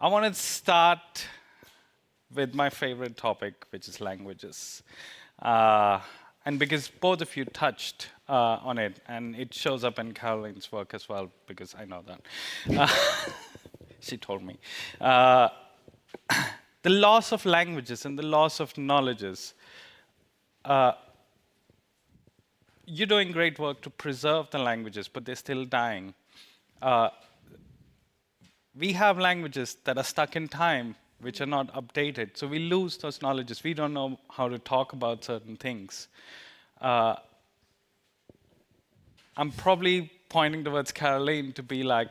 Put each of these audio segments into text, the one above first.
I want to start with my favorite topic, which is languages. And because both of you touched on it, and it shows up in Caroline's work as well, because I know that. She told me. The loss of languages and the loss of knowledges. You're doing great work to preserve the languages, but they're still dying. We have languages that are stuck in time, which are not updated. So we lose those knowledges. We don't know how to talk about certain things. I'm probably pointing towards Caroline to be like,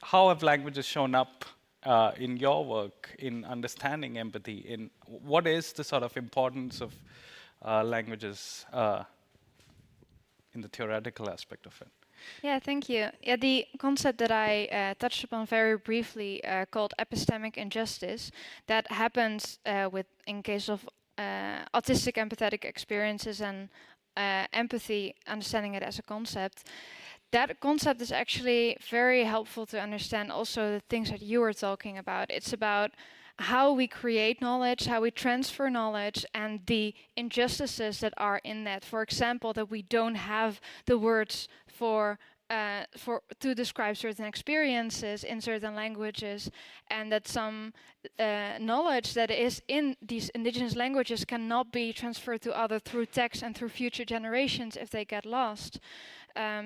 how have languages shown up in your work, in understanding empathy? In what is the sort of importance of languages in the theoretical aspect of it? Yeah, thank you. Yeah, the concept that I touched upon very briefly, called epistemic injustice, that happens in case of autistic empathetic experiences and empathy, understanding it as a concept. That concept is actually very helpful to understand also the things that you were talking about. It's about how we create knowledge, how we transfer knowledge, and the injustices that are in that. For example, that we don't have the words to describe certain experiences in certain languages, and that some knowledge that is in these indigenous languages cannot be transferred to other through text and through future generations if they get lost.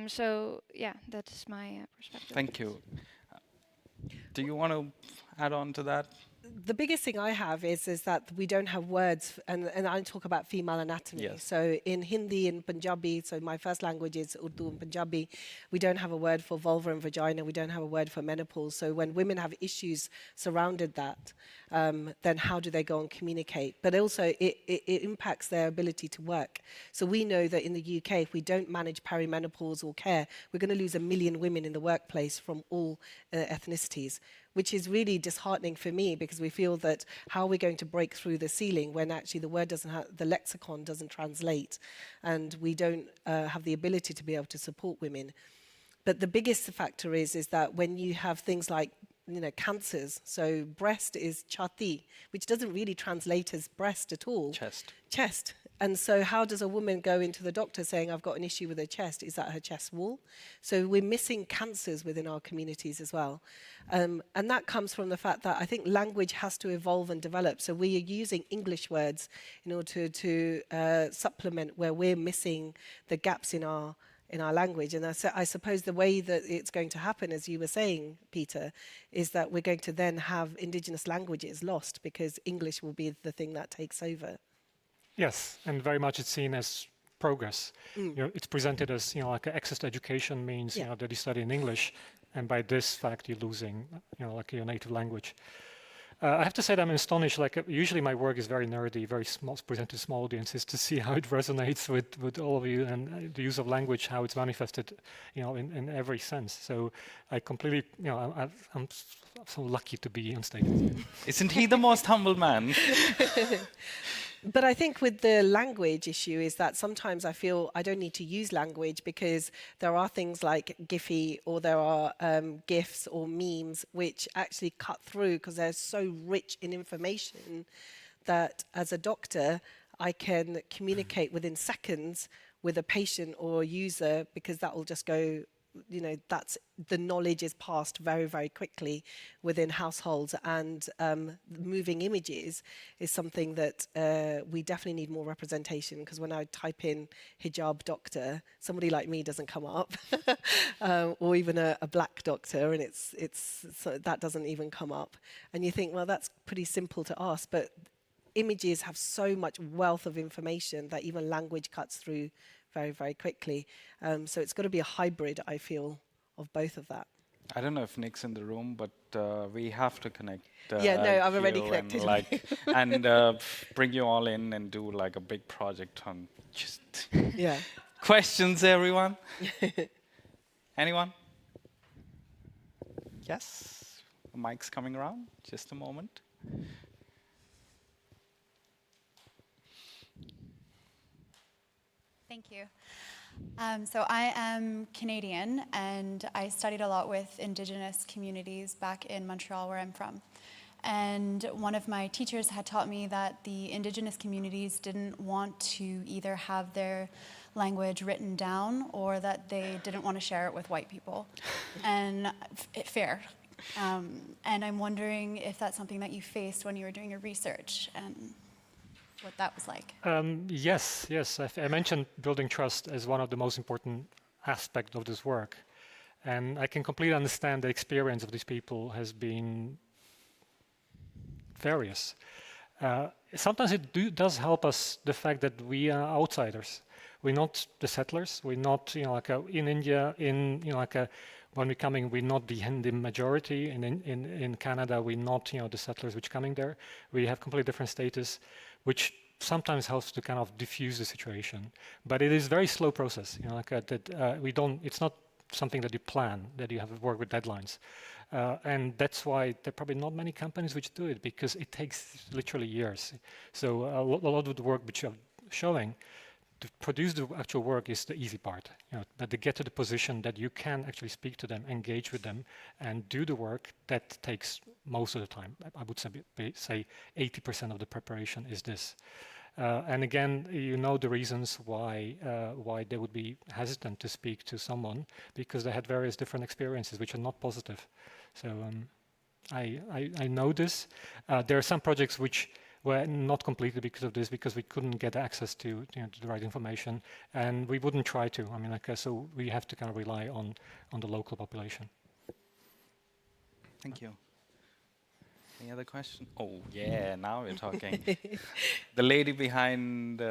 So yeah, that is my perspective. Thank you. Do you want to add on to that? The biggest thing I have is that we don't have words, and I talk about female anatomy. Yes. So in Hindi and Punjabi, so my first language is Urdu and Punjabi, we don't have a word for vulva and vagina, we don't have a word for menopause. So when women have issues surrounded that, then how do they go and communicate? But also it impacts their ability to work. So we know that in the UK, if we don't manage perimenopausal care, we're going to lose 1 million women in the workplace from all ethnicities, which is really disheartening for me, because we feel that how are we going to break through the ceiling when actually the word doesn't have, the lexicon doesn't translate, and we don't have the ability to be able to support women. But the biggest factor is that when you have things like, cancers, so breast is chati, which doesn't really translate as breast at all. Chest. And so how does a woman go into the doctor saying, I've got an issue with her chest? Is that her chest wall? So we're missing cancers within our communities as well. And that comes from the fact that I think language has to evolve and develop. So we are using English words in order to supplement where we're missing the gaps in our language. And I suppose the way that it's going to happen, as you were saying, Peter, is that we're going to then have indigenous languages lost, because English will be the thing that takes over. Yes, and very much it's seen as progress. It's presented as like access to education means that you study in English, and by this fact you're losing like your native language. I have to say that I'm astonished. Like usually my work is very nerdy, very small, presented to small audiences, to see how it resonates with all of you, and the use of language, how it's manifested, in every sense. So I completely, I'm so lucky to be on stage with you. Isn't he the most humble man? But I think with the language issue is that sometimes I feel I don't need to use language, because there are things like Giphy, or there are GIFs or memes which actually cut through, because they're so rich in information that as a doctor I can communicate within seconds with a patient or a user, because that will just go, that's the knowledge is passed very, very quickly within households. And moving images is something that we definitely need more representation, because when I type in hijab doctor, somebody like me doesn't come up, or even a black doctor, and so that doesn't even come up. And you think, well, that's pretty simple to ask, but images have so much wealth of information that even language cuts through very, very quickly. So it's got to be a hybrid, I feel, of both of that. I don't know if Nick's in the room, but we have to connect. Yeah, no, I've already connected. And bring you all in and do like a big project on just questions, everyone. Anyone? Yes? The mic's coming around. Just a moment. Thank you. So I am Canadian, and I studied a lot with Indigenous communities back in Montreal, where I'm from. And one of my teachers had taught me that the Indigenous communities didn't want to either have their language written down or that they didn't want to share it with white people. And fair. And I'm wondering if that's something that you faced when you were doing your research and what that was like. Yes. I mentioned building trust as one of the most important aspects of this work. And I can completely understand the experience of these people has been various. Sometimes it does help us the fact that we are outsiders. We're not the settlers. We're not, in India, when we're coming, we're not the Hindi majority. In Canada, we're not, the settlers which coming there. We have completely different status, which sometimes helps to kind of diffuse the situation. But it is a very slow process. It's not something that you plan, that you have to work with deadlines. And that's why there are probably not many companies which do it, because it takes literally years. So a lot of the work which you're showing, to produce the actual work is the easy part. But to get to the position that you can actually speak to them, engage with them, and do the work, that takes most of the time. I would say 80% of the preparation is this. And again, the reasons why they would be hesitant to speak to someone, because they had various different experiences which are not positive. So I know this. There are some projects which were not completed because of this, because we couldn't get access to the right information, and we wouldn't try to. So we have to kind of rely on the local population. Thank you. Any other question? Oh, yeah, now we're talking. The lady behind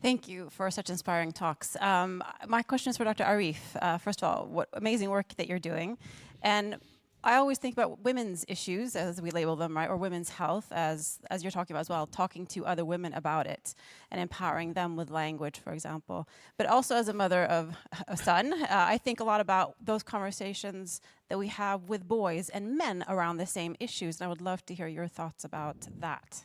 Thank you for such inspiring talks. My question is for Dr. Arif. First of all, what amazing work that you're doing. And I always think about women's issues, as we label them, right, or women's health, as you're talking about as well, talking to other women about it and empowering them with language, for example. But also as a mother of a son, I think a lot about those conversations that we have with boys and men around the same issues, and I would love to hear your thoughts about that.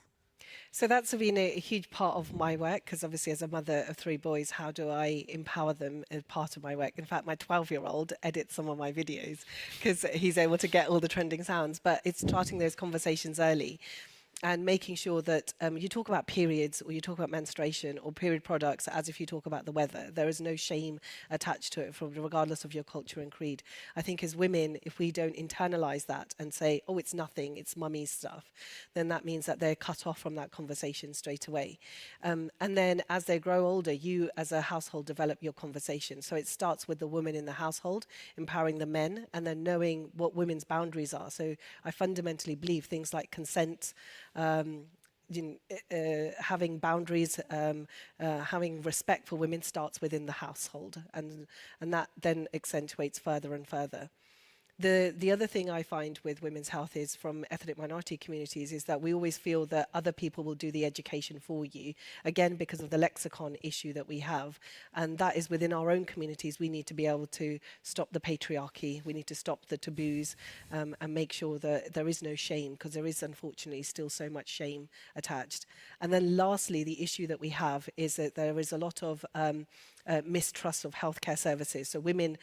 So that's been a huge part of my work, because obviously as a mother of 3 boys, how do I empower them as part of my work? In fact, my 12-year-old edits some of my videos because he's able to get all the trending sounds, but it's starting those conversations early and making sure that you talk about periods, or you talk about menstruation or period products as if you talk about the weather. There is no shame attached to it, regardless of your culture and creed. I think as women, if we don't internalize that and say, oh, it's nothing, it's mummy's stuff, then that means that they're cut off from that conversation straight away. And then as they grow older, you as a household develop your conversation. So it starts with the woman in the household, empowering the men, and then knowing what women's boundaries are. So I fundamentally believe things like consent, having boundaries, having respect for women starts within the household, and that then accentuates further and further. The other thing I find with women's health is from ethnic minority communities is that we always feel that other people will do the education for you, again, because of the lexicon issue that we have. And that is within our own communities. We need to be able to stop the patriarchy. We need to stop the taboos and make sure that there is no shame, because there is unfortunately still so much shame attached. And then lastly, the issue that we have is that there is a lot of mistrust of healthcare services. So women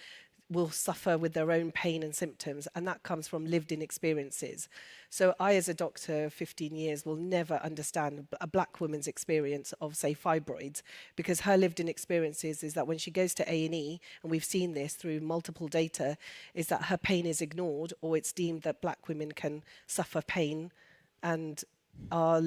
will suffer with their own pain and symptoms, and that comes from lived-in experiences. So I, as a doctor of 15 years, will never understand a black woman's experience of, say, fibroids, because her lived-in experiences is that when she goes to A&E, and we've seen this through multiple data, is that her pain is ignored, or it's deemed that black women can suffer pain and are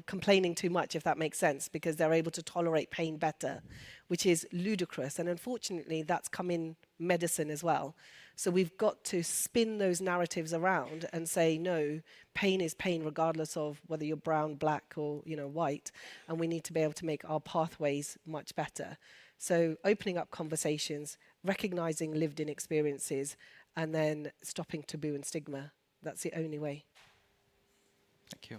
complaining too much, if that makes sense, because they're able to tolerate pain better, which is ludicrous. And unfortunately, that's come in medicine as well. So we've got to spin those narratives around and say, no, pain is pain, regardless of whether you're brown, black, or white. And we need to be able to make our pathways much better. So opening up conversations, recognizing lived-in experiences, and then stopping taboo and stigma. That's the only way. Thank you.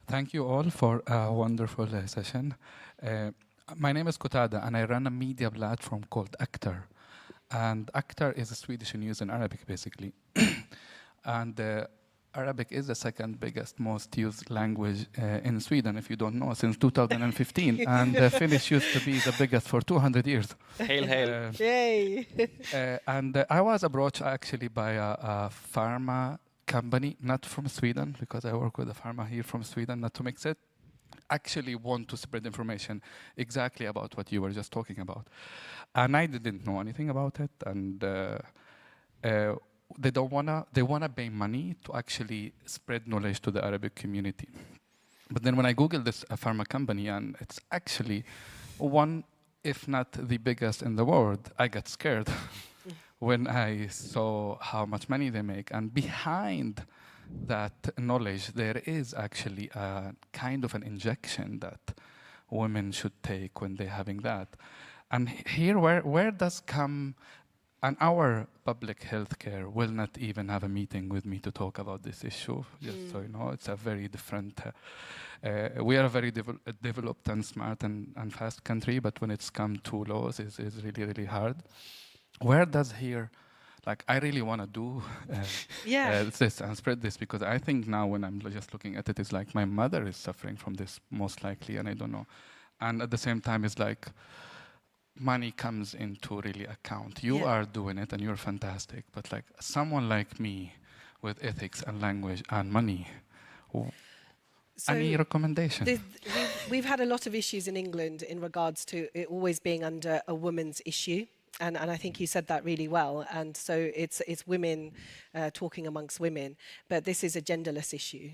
Thank you all for a wonderful session. My name is Kotada, and I run a media platform called Actor. And Actor is a Swedish news in Arabic, basically. And Arabic is the second biggest, most used language in Sweden, if you don't know, since 2015. And Finnish used to be the biggest for 200 years. Hail, hail. Yay! And I was approached actually by a pharma company, not from Sweden, because I work with a pharma here from Sweden, not to mix it. Actually want to spread information exactly about what you were just talking about. And I didn't know anything about it. And they wanna pay money to actually spread knowledge to the Arabic community. But then when I Googled this pharma company, and it's actually one, if not the biggest in the world, I got scared when I saw how much money they make. And behind that knowledge, there is actually a kind of an injection that women should take when they're having that. And here, where does come, and our public healthcare will not even have a meeting with me to talk about this issue, just so you know. It's a very different, we are a very developed and smart and fast country, but when it's come to laws, it's really, really hard. Where does here, like, I really want to do this and spread this, because I think now when I'm just looking at it, it's like my mother is suffering from this most likely, and I don't know. And at the same time, it's like money comes into really account. You are doing it and you're fantastic, but like someone like me with ethics and language and money, any recommendations? We've had a lot of issues in England in regards to it always being under a woman's issue. And I think you said that really well. And so it's women talking amongst women, but this is a genderless issue.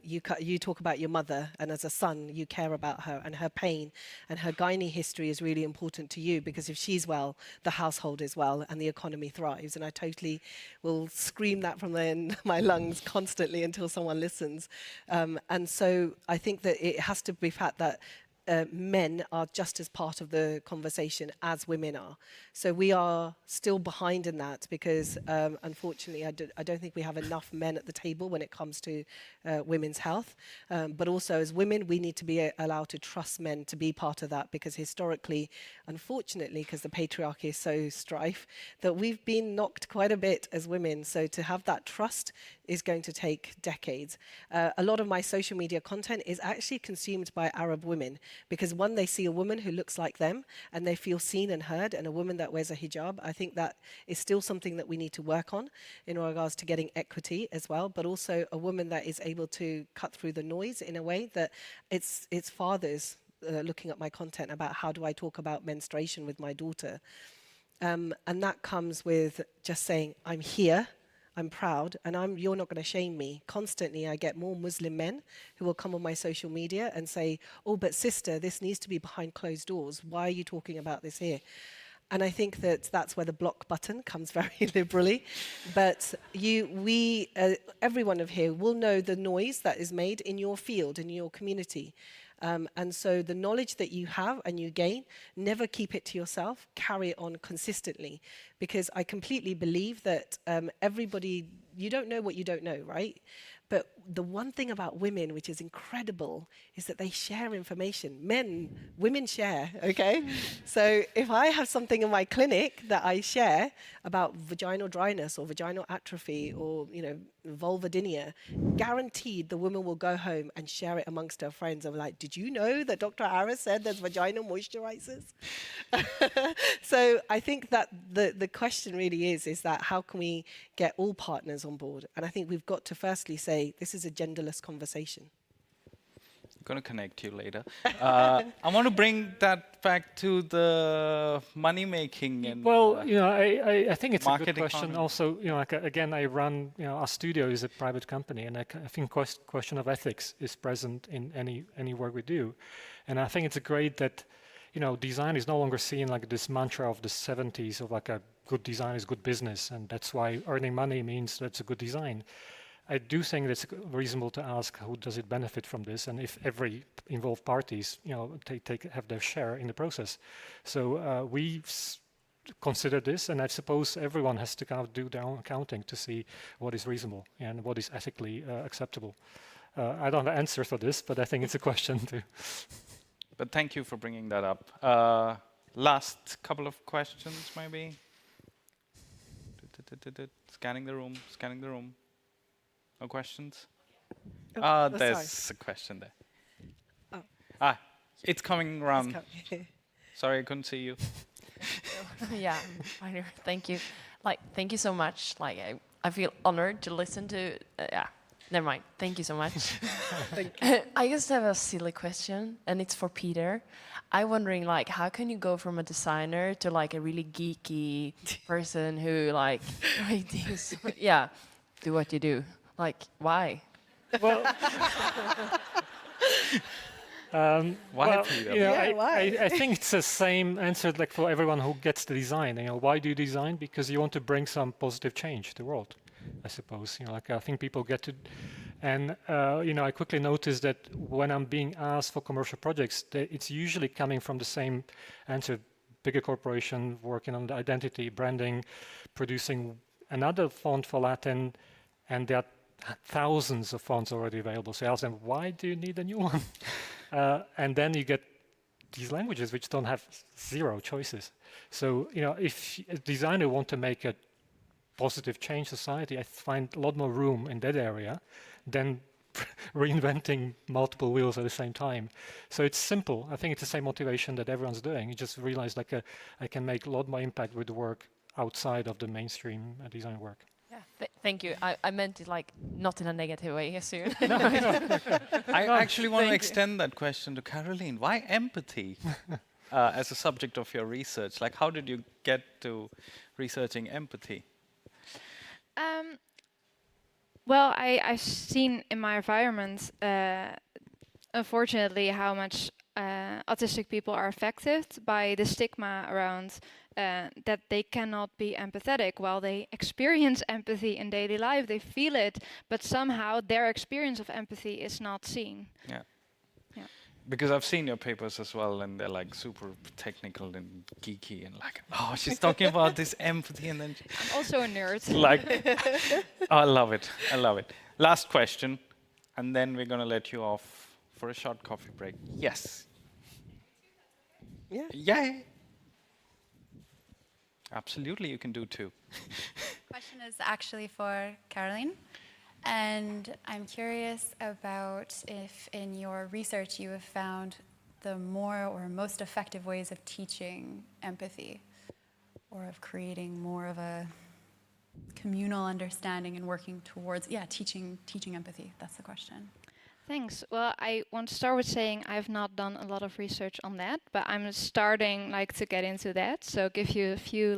You talk about your mother, and as a son, you care about her and her pain, and her gynae history is really important to you, because if she's well, the household is well, and the economy thrives. And I totally will scream that from my lungs constantly until someone listens. And so I think that it has to be fact that men are just as part of the conversation as women are. So we are still behind in that, because unfortunately I don't think we have enough men at the table when it comes to women's health. But also as women, we need to be allowed to trust men to be part of that, because historically, unfortunately, because the patriarchy is so strife, that we've been knocked quite a bit as women. So to have that trust is going to take decades. A lot of my social media content is actually consumed by Arab women, because one, they see a woman who looks like them and they feel seen and heard, and a woman that wears a hijab. I think that is still something that we need to work on in regards to getting equity as well, but also a woman that is able to cut through the noise in a way that it's fathers looking at my content about how do I talk about menstruation with my daughter. And that comes with just saying, I'm here, I'm proud, and you're not going to shame me. Constantly, I get more Muslim men who will come on my social media and say, oh, but sister, this needs to be behind closed doors. Why are you talking about this here? And I think that that's where the block button comes very liberally. But every one of here will know the noise that is made in your field, in your community. And so the knowledge that you have and you gain, never keep it to yourself, carry it on consistently. Because I completely believe that everybody, you don't know what you don't know, right? But the one thing about women, which is incredible, is that they share information. Women share, okay? So if I have something in my clinic that I share about vaginal dryness or vaginal atrophy or, vulvodynia, guaranteed the woman will go home and share it amongst her friends. I'm like, did you know that Dr. Arif said there's vaginal moisturizers? So I think that the question really is that how can we get all partners on board? And I think we've got to firstly say, this is a genderless conversation. I'm going to connect you later. I want to bring that back to the money making and I think it's a good question. economy. Also, again, I run, our studio is a private company, and I think question of ethics is present in any work we do, and I think it's great that design is no longer seen like this mantra of the 70s of like a good design is good business, and that's why earning money means that's a good design. I do think it's reasonable to ask who does it benefit from this, and if every involved parties, have their share in the process. So we consider this, and I suppose everyone has to kind of do their own accounting to see what is reasonable and what is ethically acceptable. I don't have an answer for this, but I think it's a question too. But thank you for bringing that up. Last couple of questions, maybe. Scanning the room. No questions? Oh, There's a question there. Oh. It's coming around. Sorry. Sorry, I couldn't see you. Yeah, I'm here. Thank you. Thank you so much. I feel honored to listen to. Yeah, never mind. Thank you so much. Thank you. I just have a silly question, and it's for Peter. I'm wondering, how can you go from a designer to a really geeky person who things? Yeah, do what you do. Why? Well, Why, Peter? I think it's the same answer for everyone who gets the design. Why do you design? Because you want to bring some positive change to the world, I suppose. I think people get to, and I quickly noticed that when I'm being asked for commercial projects, it's usually coming from the same answer: bigger corporation working on the identity, branding, producing another font for Latin, and there are thousands of fonts already available. So I ask them, why do you need a new one? And then you get these languages which don't have zero choices. So, if a designer want to make a positive change society, I find a lot more room in that area than reinventing multiple wheels at the same time. So it's simple. I think it's the same motivation that everyone's doing. You just realize I can make a lot more impact with the work outside of the mainstream design work. Yeah, thank you. I meant it not in a negative way, I assume. I actually want to extend that question to Caroline. Why empathy as a subject of your research? How did you get to researching empathy? Well, I've seen in my environment, unfortunately, how much autistic people are affected by the stigma around that they cannot be empathetic. While they experience empathy in daily life, they feel it, but somehow their experience of empathy is not seen. Yeah. Because I've seen your papers as well, and they're super technical and geeky, and oh, she's talking about this empathy, and then I'm also a nerd. I love it. I love it. Last question, and then we're gonna let you off for a short coffee break. Yes. Yeah. Yeah. Absolutely, you can do two. Question is actually for Caroline. And I'm curious about if in your research you have found the more or most effective ways of teaching empathy, or of creating more of a communal understanding and working towards, teaching empathy. That's the question. Thanks. Well, I want to start with saying I've not done a lot of research on that, but I'm starting to get into that. So give you a few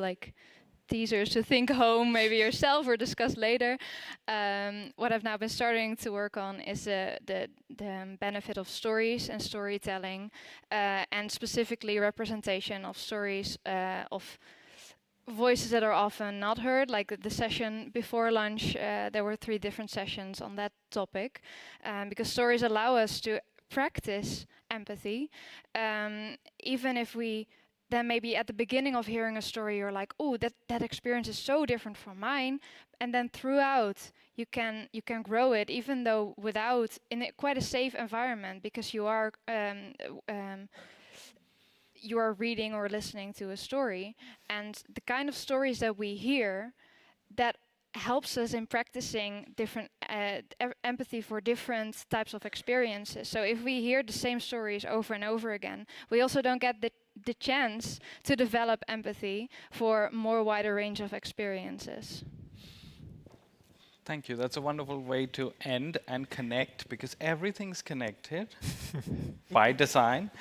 teasers to think home, maybe yourself, or discuss later. What I've now been starting to work on is the benefit of stories and storytelling, and specifically representation of stories of voices that are often not heard. Like the session before lunch, there were 3 different sessions on that topic, because stories allow us to practice empathy, even if we then maybe at the beginning of hearing a story you're like, oh, that experience is so different from mine, and then throughout you can grow it, even though without, in quite a safe environment, because you are reading or listening to a story, and the kind of stories that we hear that helps us in practicing different empathy for different types of experiences. So if we hear the same stories over and over again, we also don't get the chance to develop empathy for more wider range of experiences. Thank you. That's a wonderful way to end and connect, because everything's connected by design.